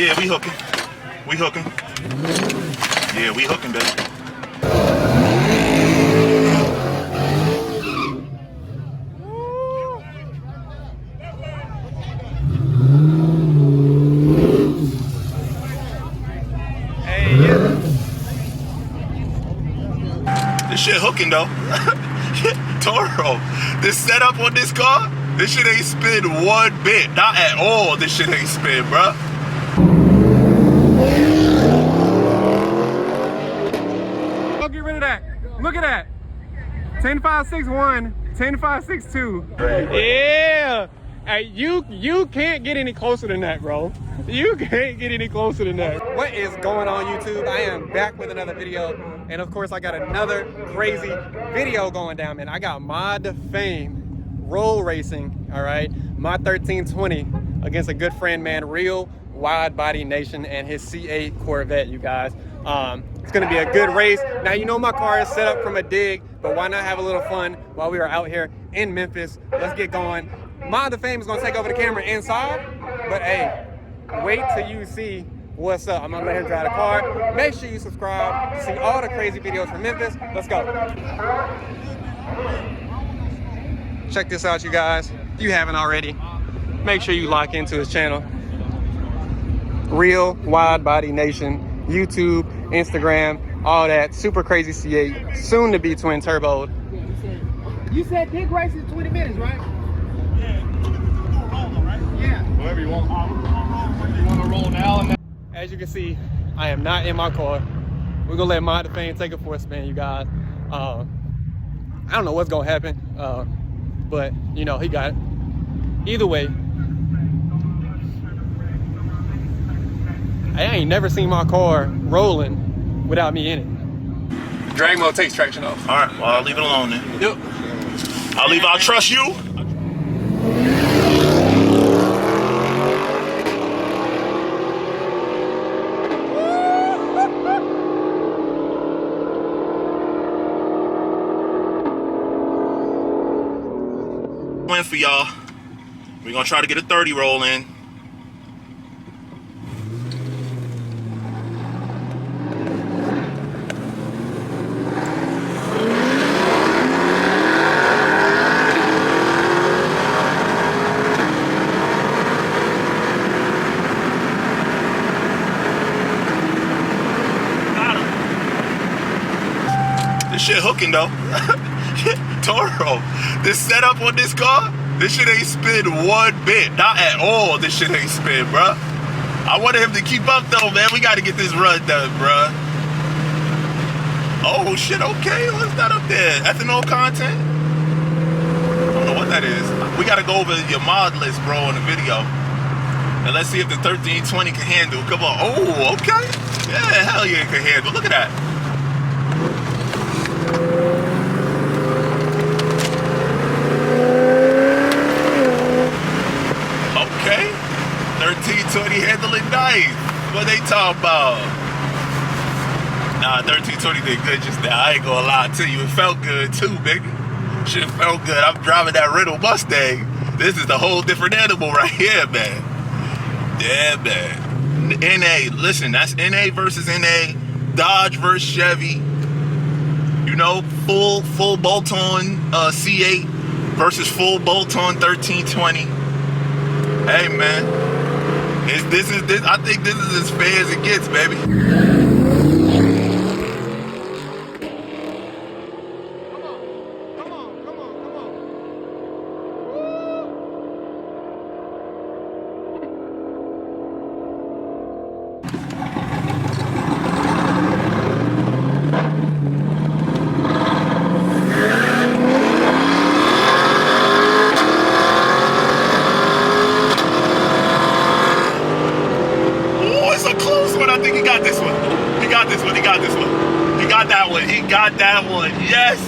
Yeah, we hooking. We hooking. Yeah, we hooking, baby. Hey, yeah. This shit hooking though. Toro, this setup on this car, this shit ain't spin one bit. Not at all. This shit ain't spin, bruh. Oh, get rid of that. Look at that. 10561, 10562. Yeah. Hey, you can't get any closer than that, bro. You can't get any closer than that. What is going on, YouTube? I am back with another video, and of course I got another crazy video going down, man. I got Mod to Fame roll racing, all right? My 1320 against a good friend, man, Real Wide Body Nation and his C8 Corvette, you guys. It's gonna be a good race. Now, you know my car is set up from a dig, but why not have a little fun while we are out here in Memphis? Let's get going. Mod to Fame is gonna take over the camera inside, but hey, wait till you see what's up. I'm gonna let him drive the car. Make sure you subscribe to see all the crazy videos from Memphis. Let's go. Check this out, you guys. If you haven't already, make sure you lock into his channel. Real Wide Body Nation, YouTube, Instagram, all that. Super crazy C8, soon to be twin turbo. You said dig race is 20 minutes, right? Yeah. Whatever you want. You want to roll now and then. As you can see, I am not in my car. We're gonna let Mod to Fame take it for a spin, you guys. I don't know what's gonna happen, but you know, he got it. Either way, I ain't never seen my car rolling without me in it. Drag mode takes traction off. All right, well, I'll leave it alone then. Yep. I'll trust you. Win for y'all. We're gonna try to get a 30 roll in. This shit hooking though. Toro, this setup on this car, this shit ain't spin one bit. Not at all. This shit ain't spin, bruh. I wanted him to keep up though, man. We gotta get this run done, bruh. Oh shit, okay. What's that up there? Ethanol content? I don't know what that is. We gotta go over your mod list, bro, in the video. And let's see if the 1320 can handle. Come on. Oh, okay. Yeah, hell yeah, it can handle. Look at that. Okay, 1320 handling nice. What they talking about? Nah, 1320 did good just now. I ain't gonna lie to you. It felt good too, baby. Shit felt good. I'm driving that Riddle Mustang. This is a whole different animal right here, man. Yeah, man. NA, listen, that's NA versus NA. Dodge versus Chevy. You know, full bolt-on C8 versus full bolt-on 1320. Hey man, I think this is as fair as it gets, baby. Come on. Got that one. Yes.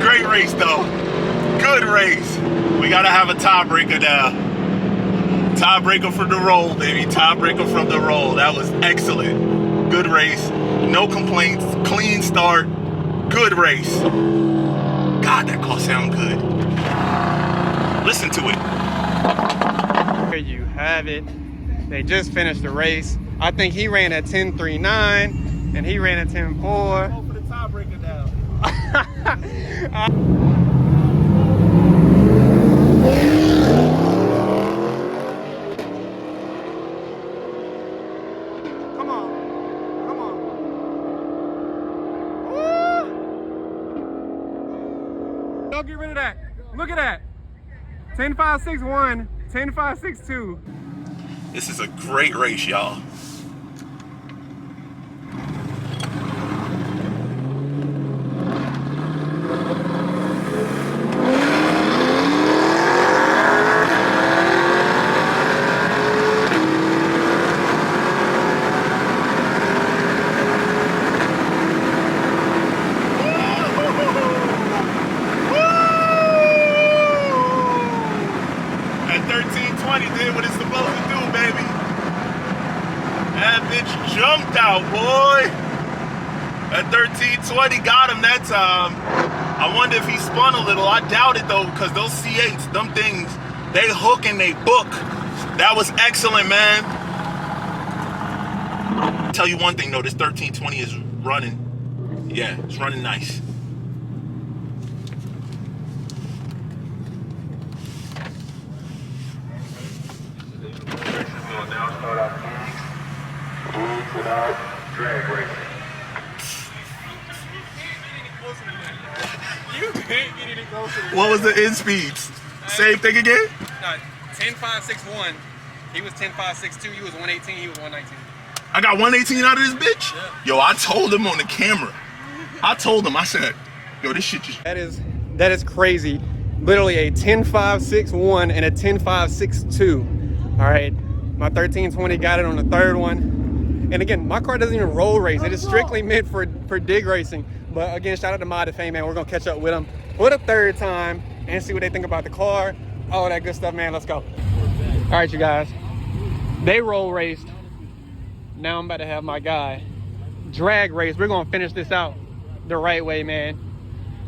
Great race though. Good race. We gotta have a tiebreaker now. Tiebreaker from the roll, baby. Tiebreaker from the roll. That was excellent. Good race. No complaints. Clean start. Good race. God, that car sound good. Listen to it. There you have it. They just finished the race. I think he ran at 10.39 and he ran at 10.4. Go for the tiebreaker now. Come on. Come on. Woo! Don't get rid of that. Look at that. 10.561, 10.562. This is a great race, y'all. At 1320 did what it's supposed to do, baby. That bitch jumped out, boy. At 1320, got him that time. I wonder if he spun a little. I doubt it though, because those C8s, them things, they hook and they book. That was excellent, man. I'll tell you one thing though, this 1320 is running. Yeah, it's running nice. Without drag racing. You can't get any closer. What was the in speeds? Same thing again? No, 10.561. He was 10.562. You was 118. He was 119. I got 118 out of this bitch? Yeah. Yo, I told him on the camera. I told him, I said, yo, this shit just... That is crazy. Literally a 10.561 and a 10.562. All right, my 1320 got it on the third one. And again, my car doesn't even roll race. It is strictly meant for dig racing. But again, shout out to Mod of Fame, man. We're gonna catch up with them for the third time and see what they think about the car. All that good stuff, man. Let's go. All right, you guys. They roll raced. Now I'm about to have my guy drag race. We're gonna finish this out the right way, man.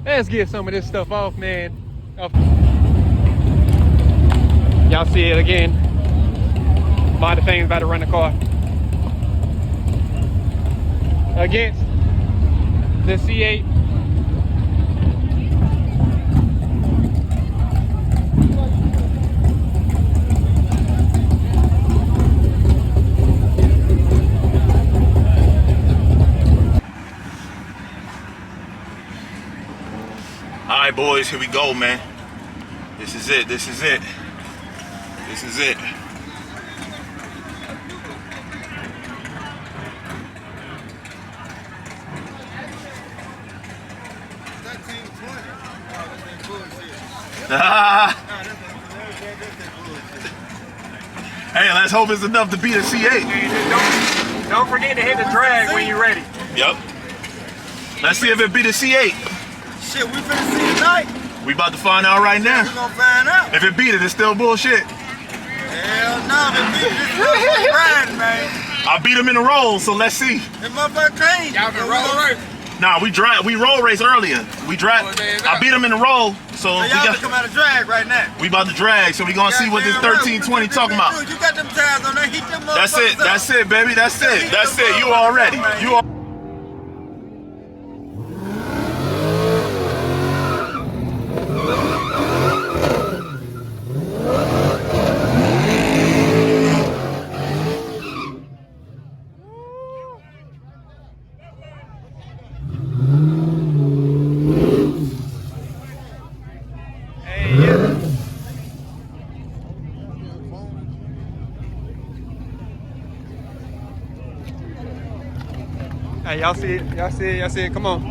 Let's get some of this stuff off, man. Y'all see it again. Mod of Fame's about to run the car against the C8. All right, boys, here we go, man. This is it, this is it. This is it. Hey, let's hope it's enough to beat a C8. Don't forget to hit the drag when you're ready. Yep. Let's see if it beat a C8. Shit, we finna see tonight. We about to find out right now. We gonna find out. If it beat it, it's still bullshit. Hell no, this motherfucker riding, man. I beat him in a roll, so let's see. This motherfucker clean. Y'all been roll race? Nah, we roll race earlier. We drag. I beat him in a roll, so So y'all come out of drag right now. we about to drag. So we gonna see what this 1320 talking about. You got them tires on there, heat them motherfuckers That's it. up. That's it, baby. That's it. That's it. You already. You. Hey, y'all see it? Y'all see it? Y'all see it? Come on.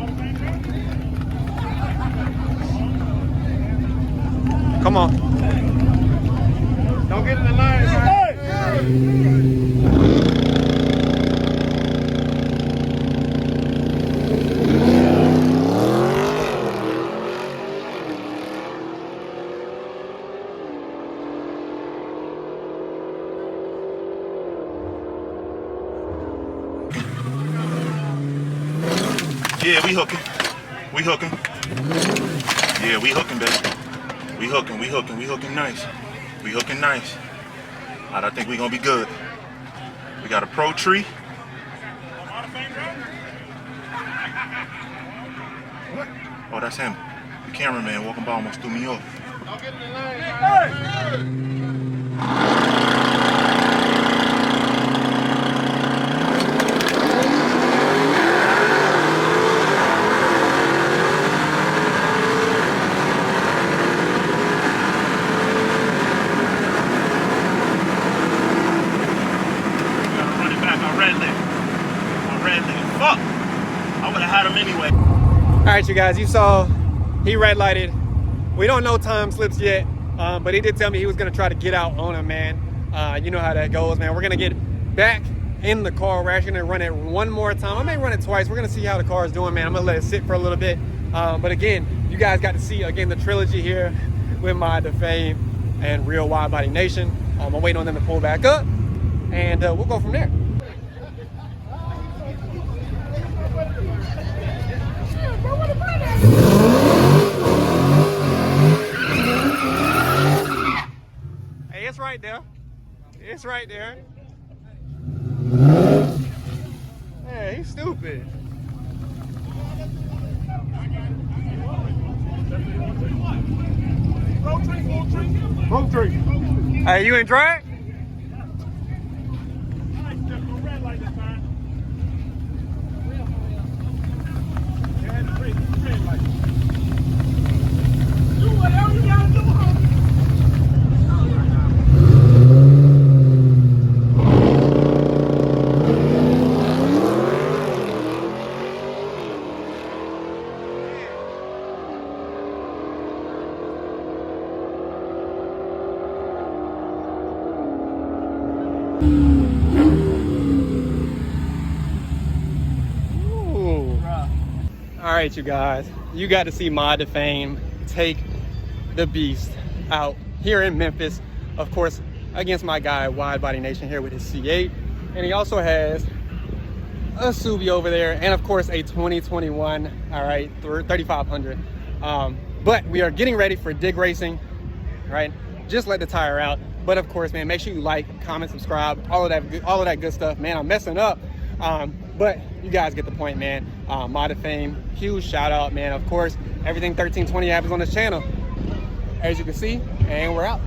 Come on. Don't get in the line, Yeah, we hooking. We hooking. Yeah, we hooking, baby. We hooking, we hooking, we hooking nice. We hooking nice. All right, I think we gonna be good. We got a Pro Tree. Oh, that's him. The cameraman walking by almost threw me off. Fuck! I would have had him anyway. All right, you guys, you saw he red lighted. We don't know time slips yet, but he did tell me he was gonna try to get out on him, man. You know how that goes, man. We're gonna get back in the car. We're actually gonna run it one more time. I may run it twice. We're gonna see how the car is doing, man. I'm gonna let it sit for a little bit. But again, you guys got to see again the trilogy here with my Defame and Real Wide Body Nation. I'm waiting on them to pull back up, and we'll go from there. Hey, it's right there. It's right there. Hey, he's stupid. Road tree. Hey, you in drag? All right, you guys, you got to see my Defame take the beast out here in Memphis, of course, against my guy Wide Body Nation here with his C8, and he also has a Subi over there, and of course a 2021, all right, 3500. But we are getting ready for dig racing, right? Just let the tire out. But of course, man, make sure you like, comment, subscribe, all of that good stuff, man. I'm messing up. But you guys get the point, man. My Defame, huge shout out, man. Of course, everything 1320 happens on this channel, as you can see, and we're out.